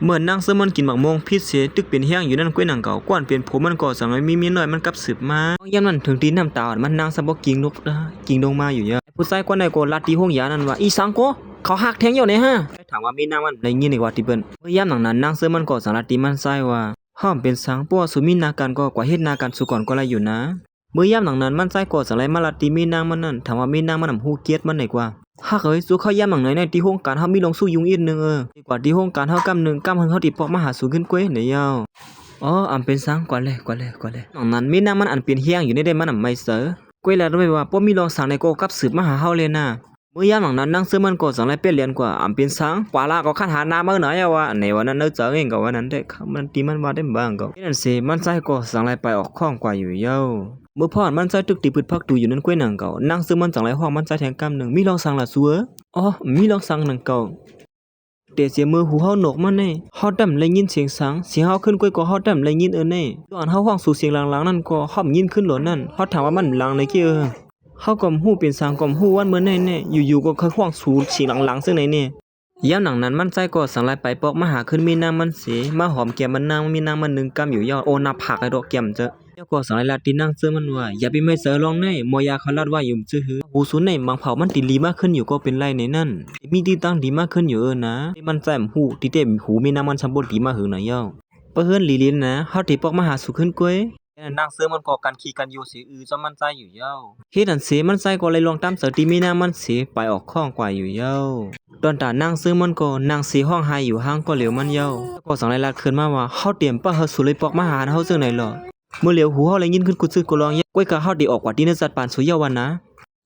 เหมือนนางเสือมันกินหมักมงพิษเสียตึกเป็นเฮียงอยู่นั่นก้วยหนังเก่ากวนเป็นผมมันก่อสังไว้มีเมียน้อยมันกลับสืบมายันมันถึงตีน้ำตามันนางสะบกิงนกนะกิงดงมาอยู่เยอะผู้ชายกวนใดก็ลัดตีห้องยานั่นว่าอีสังโกเขาหักแทงอยู่เนี่ยฮะถามว่ามีนางมันอะไรเงี้ยดีกว่าที่เปิ้นเมื่อยามหนังนั้นนางเสือมันก่อสังลัดตีมันไส้ว่าห้อมเป็นสังปัวสุมินาการก็กว่าเฮ็ดนาการสุก่อนก็ไรอยู่นะเมื่อยามหนังนั้นมันไส้ก่อสังไรมาลัดตีมีนางมันนั่นถามว่ามีนางมันฮู้เกียรติมันไหนกว่าหากเอ้ยสู้เขาย่ำหนังไหนในที่ห้องการเฮามีลงสู้ยุงอีกนึงดีกว่าที่ห้องการเฮากำนึงกำเฮงเฮาติปอกมาหาสู่ขึ้นกวยไหนยาวอ๋ออำเป็นสังกว่าเลยหนังนั้นมีนางมันอันเป็นเฮียงอยู่ในได้มันไม่เสอกวยแล้วด้วยว่าป้อมีลองสังในโกกับสืบมาหาเฮาเลยนะเมื่อยามหนังนั้นนั่งซื้อมันก็สังไรเป็นเรียนกว่าอำเป็นสังกว่าละก็คันหานามาหน่อยว่าในวันนั้นเนอเจอเองก็วันนั้นได้มันตีมันว่าได้บ้างก็นั่นสิมันใส่ก็สังไรไปออกข้องกว่าอยู่ยาวเมื่อพ่อนมันใส่ตึกตีพืชพักตูอยู่นั่นกวยหนังเก่านั่งซื้อมันสังไรห้องมันใส่แทงกำหนึ่งมีลองสังละซัวอ๋อมีลองสังหนังเก่าแต่เสียมือหูเฮาหนกมันนี่เฮาดำเลยยินเสียงสังเสียงเฮาขึ้นกวยก็เฮาดำเลยยินนี่ตอนเฮาห้องสู่เสียงหลังๆนั่นก็เฮายินขึ้นหลนั่นเฮาถามว่ามันหลังในกี้เฮาก็ฮู้เป็นสังก็ฮู้วันเมื่อแน่ๆอยู่ๆก็ค่อยห้องสู่เสียงหลังๆซึ่งไหนนี่ยามหนังนั้นมันใจก็สังไรไปปอกมาหาขึ้นมีนางมันเสมาหอมแก้มมันนางมีนางมันนึงกำอยู่ยอดโอนาผักไอ้ดอกแก้มเจอเจ้าก็สังไรลาตีนั่งซื้อมันว่าอย่าไปไม่เสือลองในมอยาเขาลาดว่าอยู่ซื่อหือหูสูนในบางเผามันตีลีมากขึ้นอยู่ก็เป็นไรในนั่นมีที่ตั้งดีมากขึ้นอยู่นะมันแจ่มหูที่เต็มหูมีนางมันสมบูรณ์ดีมากหือหน่อยเย้าเปิ้นลีลินนะเฮาติปอกมาหาสู่ขึ้นกวยนางเสือมันก็กันขี่กันอยู่สิจอมันใจอยู่เย้าเฮ็ดอันเสมันใจก็เลยลองตามเสือตีมีนางมันสิไปออกข้องกว่าอยู่เย้าตอนตานางซื้อมันก็นางสีห้องไห้อยู่ห้างก็เหลียวมันเย้าก็สังไรลาดขึ้นมาว่าเฮาเตรียมป้าเฮาสู่เลยปอกมาหาเฮาซึ่งไหนหรอเมื่อเหลียวหูเฮาเลยยินขึ้นกุดซื้อก็ลองก้วยกะเฮาได้ออกกว่าที่นจัดปานสุยาวันนะ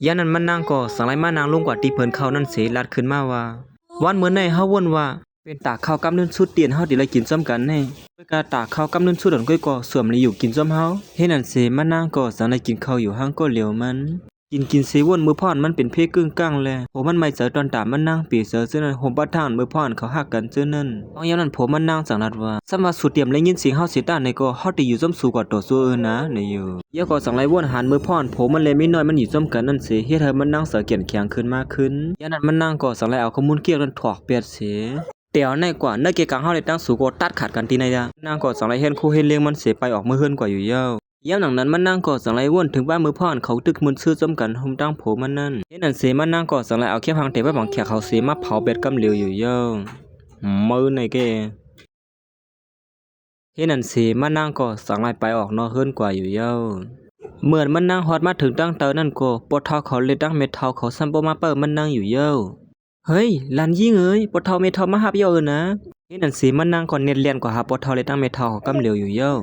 ยานั้นมันนางก็สังไรมานางลงกว่าที่เพิ่นเข้านั่นเสลาดขึ้นมาว่าวันเมื่อในเฮาวนว่าเป็นตากข้าวกำนึนชุดเตียนเฮาได้เลยกินซ้ำกันแน่ก้วยกะตากข้าวกำนึนชุดดอนก้อยก็สวมเลยอยู่กินซ้ำเฮาเฮ็ดนั่นเสมันนางก็สังไรกินข้าวอยู่ห้างก็เหลียวมันกินเสวนมือพ่อนมันเป็นเพกึ่งกลางแลผมมันไม่เจอตอนตามมันนั่งปีเสือซึ่งนั้นผมปัดทางมือพ่อนเขาหักกันซึ่งนั้นตอนยามนั้นผมมันนั่งสังนัดว่าสมาสุดเตรียมเลยยินเสียงเฮาเสียต้านในก็เฮาติอยู่ซ้ำสู่กว่าต่อสู้นะในอยู่ยาก็สังไรวนหันมือพ่อนผมมันเลยไม่น้อยมันอยู่ซ้ำกันนั่นเสียเฮ็ดให้มันนั่งเสือเกียนแข็งขึ้นมากขึ้นยามนั้นมันนั่งก็สังไรเอาข้อมูลเกี่ยวกันถอกเปียดเสียเตียวในกว่าเนื้อเกกังเฮาเลยตั้งสู่ก็ตัดขาดกันทีในยะนางก็สังไรเห็นคู่เห็นเลี้ยงมันเสียไปออกมือเฮือนกว่าอยู่ยาวยามหนังนั้นมันนั่งกอดสังไรวนถึงบ้านมือพ่อนเขาตึกมือซื้อจมกันหุ่มตั้งโผมันนั่นเห็นนั่นเสมันนั่งกอดสังไรเอาแค่พังเตะไว้บังแขกเขาเสมาเผาเบ็ดกำเหลียวอยู่เย้ามือในแกเห็นนั่นเสมันนั่งกอดสังไรไปออกนอกเฮือนกว่าอยู่เย้าเหมือนมันนั่งฮอดมาถึงตั้งเตอนั่นก็ปวดเท้าเขาเลยตั้งเม็ดเท้าเขาซ้ำโปมาเปิดมันนั่งอยู่เย้าเฮ้ยลันยิ่งเอ้ยปวดเท้าเม็ดเท้ามาหับเย้านะเห็นนั่นเสมันนั่งก่อนเน็ตเลียนกว่าหาปวดเท้าเลยตั้งเม็ดเท้าเขากำเหลียวอยู่เย้า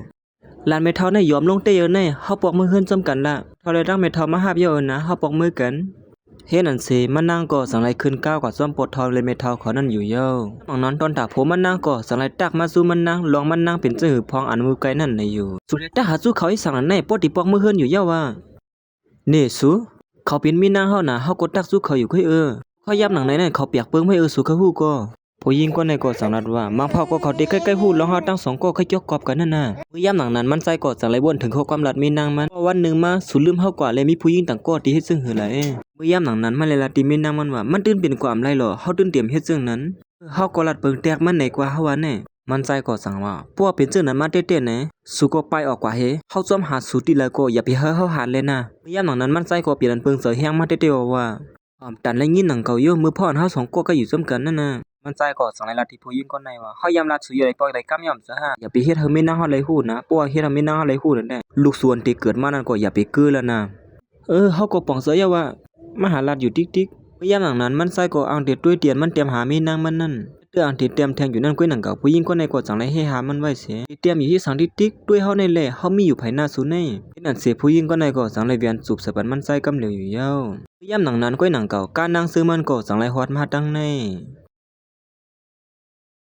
ลานเมทัลในยอมลงเตยในเฮาปอกมือเฮือนจำกันละเท่าเลยตั้งเมทัลมาหาบเยอะนะเฮาปอกมือกันเฮ็ดอันเสมันนั่งก่อสังไรขึ้นก้าวกว่าซ้อมปดทอเลยเมทัลเขานั่นอยู่เยอะบางนั้นตอนตาผมมันนั่งก่อสังไรตักมาสู้มันนั่งลองมันนั่งเป็นจื้อพองอันมือไกลนั่นในอยู่สุดถ้าหาสู้เขาอีสั่งนั้นในปติปอกมือเฮือนอยู่เยอะว่าเนสุเขาเป็นมีนางเฮาน่ะเฮากดตักสู้เขาอยู่ค่อยเขายับหนังไหนนั่นเขาเปียกเปิ้งไม่สู้เขาฮู้ก็ผู้หญิงก็ในก็สังนัดว่ามาเผาก็เขาเด็กใกล้ๆหูแล้วเฮาตั้งสองก็ค่อยยกกอบกันนั่นน่ะเมื่อยามหนังนั้นมันใจกอดสังไรบ่นถึงข้อความลัดมีนางมันวันนึงมาสูลืมเฮากว่าเลยมีผู้หญิงต่างก็ที่เฮ็ดซึ่งหือไหลเมื่อยามหนังนั้นมันเลยละติมีนางมันว่ามันตื่นเป็นความไรหรอเฮาตื่นเตรียมเฮ็ดซึ่งนั้นเฮาก็ลัดเปิงแตกมันไหนกว่าเฮาว่าแน่มันใจก็สั่งว่าพวกเป็นซึ่งนั้นมาเต้ๆแน่สู่ก็ไปออกกว่าเฮเฮาจอมหาสู่ติแล้วก็อย่าไปเฮาหาเลยนะเมื่อยามหนังนั้นมันใจก็เปลี่ยนเปิงเสือแฮงมาเต้ๆว่าตันและยินหนังเก่าอยู่มือพ่อนเฮาสองก็อยู่ซ้ำกันนั่นน่ะมันใจก็สังไรลัดที่ผู้หญิงคนไหนว่าเฮายามลัดสุยอะไรปล่อยได้กำยอมซะฮะอย่าไปเฮ็ดให้มีนางเฮาเลยฮู้นะเพราะว่าเฮ็ดให้มีนางเฮาเลยฮู้นั่นแหละลูกส่วนที่เกิดมานั้นก็อย่าไปกือแล้วนะเฮาก็ป้องเสียว่ามหาลัดอยู่ติ๊กๆเมื่อยามหลังนั้นมันใจก็อ้างเด็ดด้วยเตียนมันเตรียมหามีนางมันนั่นเตื้ออ้างที่เตรียมแทงอยู่นั่นก้วยหนังเก่าผู้หญิงคนไหนก็สังไรให้หามันไว้เสียเตรียมอยู่ที่สังติ๊กๆด้วยเฮาในแหละเฮามีอยู่ภายหน้าสุในนั่นเสียผู้หญิงคนไหนก็สังไรเวียนสูบสะบัดมันใจกำเหลวอยู่ยาวเมื่อยามหลังนั้นก้วยหนังเก่าการนางซื้อมันก็สังไรฮอดมาตั้งใน